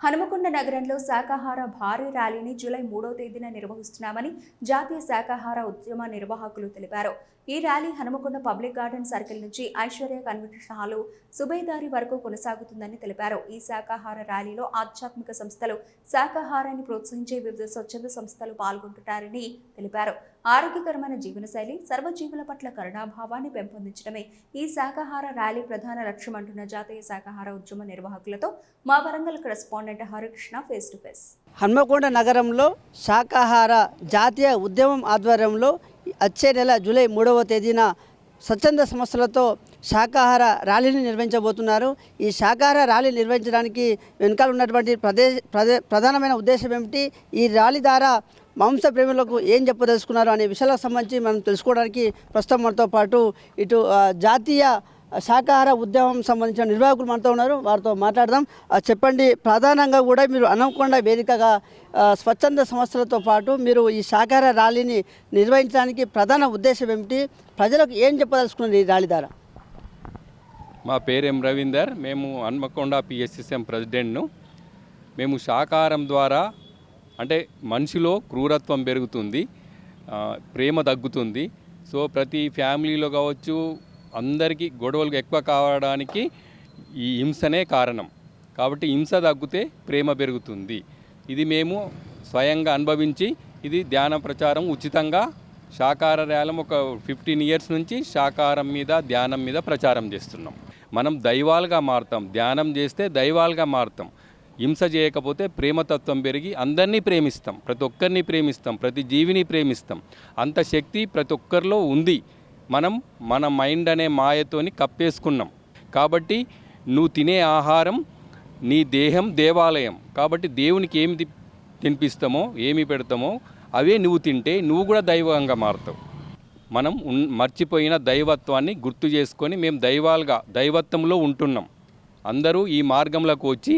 హనుమకొండ నగరంలో శాకాహార భారీ ర్యాలీని జూలై 3వ తేదీన నిర్వహిస్తున్నామని జాతీయ శాకాహార ఉద్యమ నిర్వాహకులు తెలిపారు. ఈ rally Hanumakonda public garden circle నుంచి ఐశ్వర్య కన్వెన్షన్ హాలు సుబేదారి వరకు కొనసాగుతుందని తెలిపారు. ఈ శాకాహార ర్యాలీలో ఆధ్యాత్మిక సంస్థలు, శాకాహారాన్ని ప్రోత్సహించే వివిధ స్వచ్ఛంద సంస్థలు పాల్గొంటున్నారని తెలిపారు. ఆరోగ్యకరమైన జీవనశైలి, సర్వజీవుల పట్ల కరుణాభావాన్ని పెంపొందించడమే ఈ శాకాహార ర్యాలీ ప్రధాన లక్ష్యమంటున్న జాతీయ శాకాహార ఉద్యమ నిర్వాహకులతో మా Warangal correspondent Harikrishna face to face. Hanamkonda నగరంలో శాకాహార జాతీయ ఉద్యమం ఆధ్వర్యంలో వచ్చే నెల జూలై 3వ తేదీన స్వచ్ఛంద సంస్థలతో శాకాహార ర్యాలీని నిర్వహించబోతున్నారు. ఈ శాకాహార ర్యాలీ నిర్వహించడానికి వెనకాల ఉన్నటువంటి ప్రధానమైన ఉద్దేశం ఏమిటి, ఈ ర్యాలీ ద్వారా మాంస ప్రేమికులకు ఏం చెప్పదలుచుకున్నారు అనే విషయాలకు సంబంధించి మనం తెలుసుకోవడానికి ప్రస్తుతం మనతో పాటు ఇటు జాతీయ శాకాహార ఉద్యమం సంబంధించిన నిర్వాహకులు మనతో ఉన్నారు. వారితో మాట్లాడదాం. చెప్పండి, ప్రధానంగా కూడా మీరు హనుమకొండ వేదికగా స్వచ్ఛంద సంస్థలతో పాటు మీరు ఈ శాకాహార ర్యాలీని నిర్వహించడానికి ప్రధాన ఉద్దేశం ఏమిటి, ప్రజలకు ఏం చెప్పదలుచుకున్నారు ఈ ర్యాలీ ద్వారా? మా పేరు రవీందర్, మేము హనుమకొండ పిఎస్ఎస్ఎం ప్రెసిడెంట్ను. మేము శాకాహారం ద్వారా అంటే మనిషిలో క్రూరత్వం పెరుగుతుంది, ప్రేమ తగ్గుతుంది. సో ప్రతి ఫ్యామిలీలో కావచ్చు అందరికీ గొడవలు ఎక్కువ కావడానికి ఈ హింసనే కారణం. కాబట్టి హింస తగ్గితే ప్రేమ పెరుగుతుంది. ఇది మేము స్వయంగా అనుభవించి ఇది ధ్యాన ప్రచారం ఉచితంగా శాకాహార ర్యాలీ ఒక 15 ఇయర్స్ నుంచి శాకాహారం మీద ధ్యానం మీద ప్రచారం చేస్తున్నాం. మనం దైవాలుగా మారుతాం, ధ్యానం చేస్తే దైవాలుగా మారుతాం. హింస చేయకపోతే ప్రేమతత్వం పెరిగి అందరినీ ప్రేమిస్తాం, ప్రతి ఒక్కరిని ప్రేమిస్తాం, ప్రతి జీవిని ప్రేమిస్తాం. అంత శక్తి ప్రతి ఒక్కరిలో ఉంది. మనం మన మైండ్ అనే మాయతోని కప్పేసుకున్నాం. కాబట్టి నువ్వు తినే ఆహారం నీ దేహం దేవాలయం. కాబట్టి దేవునికి ఏమి తినిపిస్తామో ఏమి పెడతామో అవే నువ్వు తింటే నువ్వు కూడా దైవంగా మారుతావు. మనం మర్చిపోయిన దైవత్వాన్ని గుర్తు చేసుకొని మేము దైవాలుగా దైవత్వంలో ఉంటున్నాం. అందరూ ఈ మార్గంలోకి వచ్చి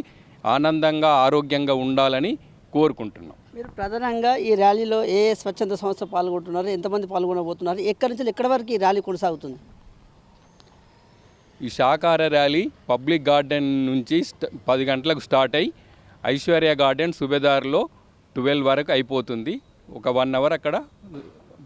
ఆనందంగా ఆరోగ్యంగా ఉండాలని కోరుకుంటున్నాం. మీరు ప్రధానంగా ఈ ర్యాలీలో ఏ స్వచ్ఛంద సంస్థ పాల్గొంటున్నారు, ఎంతమంది పాల్గొనబోతున్నారు, ఎక్కడి నుంచి ఎక్కడి వరకు ఈ ర్యాలీ కొనసాగుతుంది? ఈ శాకాహార ర్యాలీ పబ్లిక్ గార్డెన్ నుంచి 10 గంటలకు స్టార్ట్ అయ్యి ఐశ్వర్య గార్డెన్ సుబేదార్లో 12 వరకు అయిపోతుంది. ఒక 1 అవర్ అక్కడ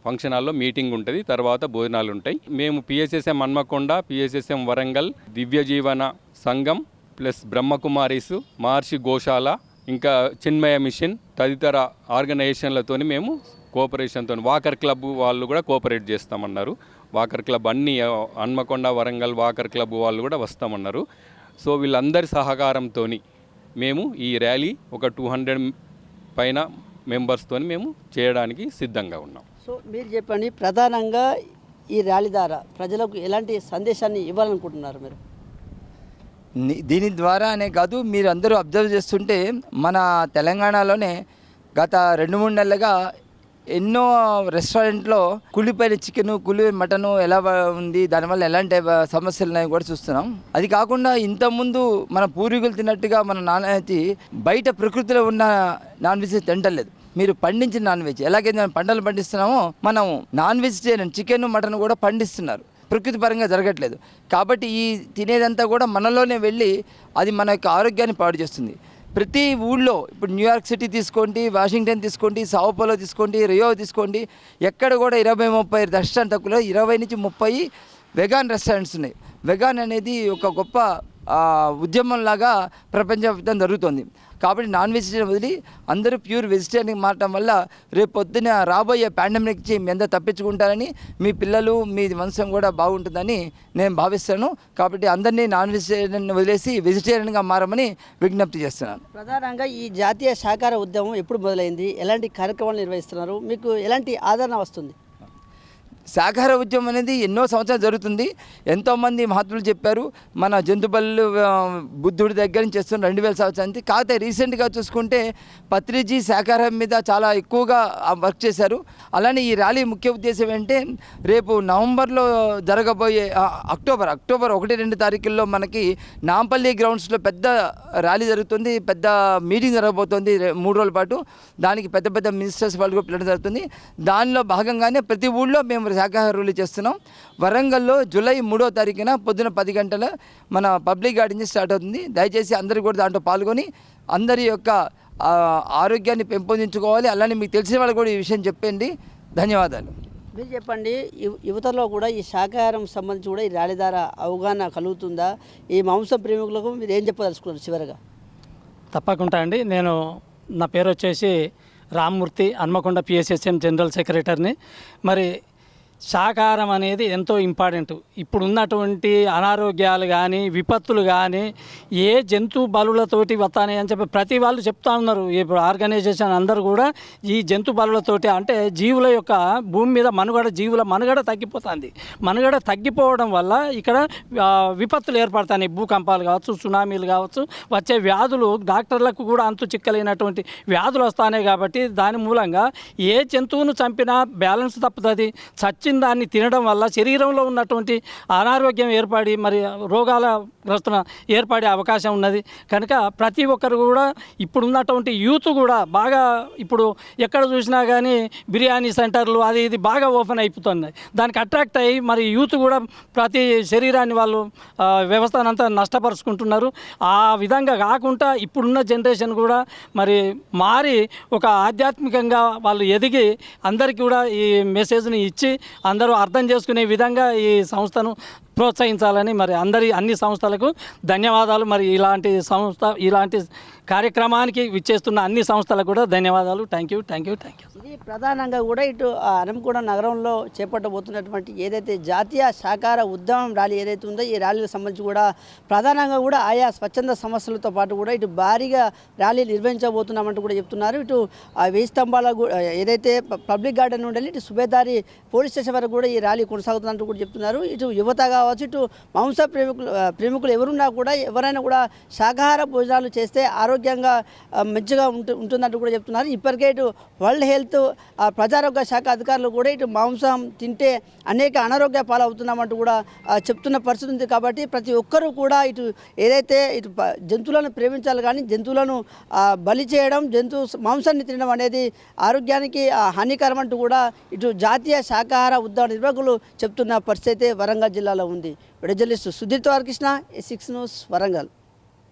ఫంక్షన్ హాల్లో మీటింగ్ ఉంటుంది, తర్వాత భోజనాలు ఉంటాయి. మేము పిఎస్ఎస్ఎం హన్మకొండ, పిఎస్ఎస్ఎం వరంగల్, దివ్య జీవన సంఘం ప్లస్ బ్రహ్మకుమారీస్, మహర్షి గోశాల, ఇంకా చిన్మయ మిషన్ తదితర ఆర్గనైజేషన్లతో మేము కోఆపరేషన్తో వాకర్ క్లబ్ వాళ్ళు కూడా కోఆపరేట్ చేస్తామన్నారు. వాకర్ క్లబ్ అన్ని హన్మకొండ, వరంగల్ వాకర్ క్లబ్ వాళ్ళు కూడా వస్తామన్నారు. సో వీళ్ళందరి సహకారంతో మేము ఈ ర్యాలీ ఒక 200 పైన మెంబర్స్తో మేము చేయడానికి సిద్ధంగా ఉన్నాం. సో మీరు చెప్పండి, ప్రధానంగా ఈ ర్యాలీ ద్వారా ప్రజలకు ఎలాంటి సందేశాన్ని ఇవ్వాలనుకుంటున్నారు మీరు? దీని ద్వారా అనే కాదు, మీరు అందరూ అబ్జర్వ్ చేస్తుంటే మన తెలంగాణలోనే గత 2-3 నెలలుగా ఎన్నో రెస్టారెంట్లో కుళ్ళిపోయిన చికెను, కుళ్ళిపోయిన మటను ఎలా ఉంది, దానివల్ల ఎలాంటి సమస్యలు ఉన్నాయో కూడా చూస్తున్నాం. అది కాకుండా ఇంతకుముందు మన పూర్వీకులు తిన్నట్టుగా మన నాన్నతి బయట ప్రకృతిలో ఉన్న నాన్ వెజ్ తింటలేదు. మీరు పండించిన నాన్ వెజ్ ఎలాగైతే మనం పంటలు పండిస్తున్నామో మనం నాన్ వెజిటేరియన్ చికెన్, మటన్ కూడా పండిస్తున్నారు. ప్రకృతి పరంగా జరగట్లేదు. కాబట్టి ఈ తినేదంతా కూడా మనలోనే వెళ్ళి అది మన యొక్క ఆరోగ్యాన్ని పాడు చేస్తుంది. ప్రతి ఊళ్ళో ఇప్పుడు న్యూయార్క్ సిటీ తీసుకోండి, వాషింగ్టన్ తీసుకోండి, సావోపోలో తీసుకోండి, రియో తీసుకోండి, ఎక్కడ కూడా 20-30 రెస్టారెంట్ తక్కువలో 20 నుంచి 30 వెగాన్ రెస్టారెంట్స్ ఉన్నాయి. వెగాన్ అనేది ఒక గొప్ప ఉద్యమంలాగా ప్రపంచవ్యాప్తంగా జరుగుతుంది. కాబట్టి నాన్ వెజిటేరియన్ వదిలి అందరూ ప్యూర్ వెజిటేరియన్ మారటం వల్ల రేపు పొద్దున రాబోయే పాండమిక్ నుంచి మీ అందరూ తప్పించుకుంటారని, మీ పిల్లలు మీ వంశం కూడా బాగుంటుందని నేను భావిస్తాను. కాబట్టి అందరినీ నాన్ వెజిటేరియన్ వదిలేసి వెజిటేరియన్గా మారమని విజ్ఞప్తి చేస్తున్నాను. ప్రధానంగా ఈ జాతీయ శాకాహార ఉద్యమం ఎప్పుడు మొదలైంది, ఎలాంటి కార్యక్రమాలు నిర్వహిస్తున్నారు, మీకు ఎలాంటి ఆదరణ వస్తుంది? శాకాహార ఉద్యమం అనేది ఎన్నో సంవత్సరాలు జరుగుతుంది. ఎంతోమంది మహాత్ములు చెప్పారు. మన జంతుబలు బుద్ధుడి దగ్గర నుంచి చేస్తున్న 2000 సంవత్సరాల నుంచి. కాకపోతే రీసెంట్గా చూసుకుంటే పత్రిజీ శాకాహారం మీద చాలా ఎక్కువగా వర్క్ చేశారు. అలానే ఈ ర్యాలీ ముఖ్య ఉద్దేశం ఏంటంటే రేపు నవంబర్లో జరగబోయే అక్టోబర్ 1-2 తారీఖుల్లో మనకి నాంపల్లి గ్రౌండ్స్లో పెద్ద ర్యాలీ జరుగుతుంది, పెద్ద మీటింగ్ జరగబోతుంది 3 రోజుల పాటు. దానికి పెద్ద పెద్ద మినిస్టర్స్ వాళ్ళు కూడా పిలవడం జరుగుతుంది. దానిలో భాగంగానే ప్రతి ఊళ్ళో మేము శాకాహార ర్యాలీ చేస్తున్నాం. వరంగల్లో జూలై 3వ తారీఖున పొద్దున 10 గంటల మన పబ్లిక్ గార్డెన్ స్టార్ట్ అవుతుంది. దయచేసి అందరూ కూడా దాంట్లో పాల్గొని అందరి యొక్క ఆరోగ్యాన్ని పెంపొందించుకోవాలి. అలానే మీకు తెలిసిన వాళ్ళు కూడా ఈ విషయం చెప్పండి. ధన్యవాదాలు. మీరు చెప్పండి, యువతలో కూడా ఈ శాకాహారం సంబంధించి కూడా ఈ ర్యాలీ ద్వారా అవగాహన కలుగుతుందా? ఈ మాంసం ప్రేమికులకు మీరు ఏం చెప్పదలుచుకున్నారు చివరిగా? తప్పకుండా అండి. నా పేరు వచ్చేసి రామ్మూర్తి, హన్మకొండ పిఎస్ఎస్ఎం జనరల్ సెక్రటరీని. మరి శాకాహారం అనేది ఎంతో ఇంపార్టెంట్. ఇప్పుడు ఉన్నటువంటి అనారోగ్యాలు కానీ విపత్తులు కానీ ఏ జంతు బలులతోటి వస్తాయి అని చెప్పి ప్రతి వాళ్ళు చెప్తా ఉన్నారు. ఇప్పుడు ఆర్గనైజేషన్ అందరూ కూడా ఈ జంతు బలులతోటి అంటే జీవుల యొక్క భూమి మీద జీవుల మనుగడ తగ్గిపోతుంది. మనుగడ తగ్గిపోవడం వల్ల ఇక్కడ విపత్తులు ఏర్పడతాయి. భూకంపాలు కావచ్చు, సునామీలు కావచ్చు, వచ్చే వ్యాధులు డాక్టర్లకు కూడా అంతు చిక్కలేనటువంటి వ్యాధులు వస్తాయి. కాబట్టి దాని మూలంగా ఏ జంతువును చంపినా బ్యాలెన్స్ తప్పుతుంది. చచ్చిన దాన్ని తినడం వల్ల శరీరంలో ఉన్నటువంటి అనారోగ్యం ఏర్పడి మరి రోగాల గ్రస్తున ఏర్పడే అవకాశం ఉన్నది. కనుక ప్రతి ఒక్కరు కూడా ఇప్పుడున్నటువంటి యూత్ కూడా బాగా ఇప్పుడు ఎక్కడ చూసినా కానీ బిర్యానీ సెంటర్లు అది ఇది బాగా ఓపెన్ అయిపోతున్నాయి. దానికి అట్రాక్ట్ అయ్యి మరి యూత్ కూడా ప్రతి శరీరాన్ని వాళ్ళు వ్యవస్థనంతా నష్టపరుచుకుంటున్నారు. ఆ విధంగా కాకుండా ఇప్పుడున్న జనరేషన్ కూడా మరి మారి ఒక ఆధ్యాత్మికంగా వాళ్ళు ఎదిగి అందరికీ కూడా ఈ మెసేజ్ని ఇచ్చి అందరూ అర్థం చేసుకునే విధంగా ఈ సంస్థను ప్రోత్సహించాలని మరి అన్ని సంస్థలకు ధన్యవాదాలు. మరి ఇలాంటి కార్యక్రమానికి విచ్చేస్తున్న అన్ని సంస్థలకు కూడా ధన్యవాదాలు. Thank you. ఇది ప్రధానంగా కూడా ఇటు హన్మకొండ నగరంలో చేపట్టబోతున్నటువంటి ఏదైతే జాతీయ శాకాహార ఉద్యమం ర్యాలీ ఏదైతే ఉందో ఈ ర్యాలీకి సంబంధించి కూడా ప్రధానంగా కూడా ఆయా స్వచ్ఛంద సంస్థలతో పాటు కూడా ఇటు భారీగా ర్యాలీలు నిర్వహించబోతున్నామంటూ కూడా చెప్తున్నారు. ఇటు 1000 స్తంభాల ఏదైతే పబ్లిక్ గార్డెన్ నుండి ఇటు సుబేదారి పోలీస్ స్టేషన్ వరకు కూడా ఈ ర్యాలీ కొనసాగుతున్నట్టు కూడా చెప్తున్నారు. ఇటు యువత కావచ్చు, ఇటు మాంస ప్రేమికులు ఎవరున్నా కూడా ఎవరైనా కూడా శాకాహార భోజనాలు చేస్తే ఆరోగ్యంగా మంచిగా ఉంటుందంటూ కూడా చెప్తున్నారు. ఇప్పటికే ఇటు వరల్డ్ హెల్త్ ప్రజారోగ్య శాఖ అధికారులు కూడా ఇటు మాంసం తింటే అనేక అనారోగ్య పాలవుతున్నామంటూ కూడా చెప్తున్న పరిస్థితి ఉంది. కాబట్టి ప్రతి ఒక్కరూ కూడా ఇటు ఏదైతే ఇటు జంతువులను ప్రేమించాలి, కానీ జంతువులను బలి చేయడం, మాంసాన్ని తినడం అనేది ఆరోగ్యానికి హానికరం అంటూ కూడా ఇటు జాతీయ శాకాహార ఉద్యమ నిర్వాహకులు చెప్తున్న పరిస్థితి వరంగల్ జిల్లాలో ఉంది. Video journalist Sudheer Krishna, A6 news, Warangal.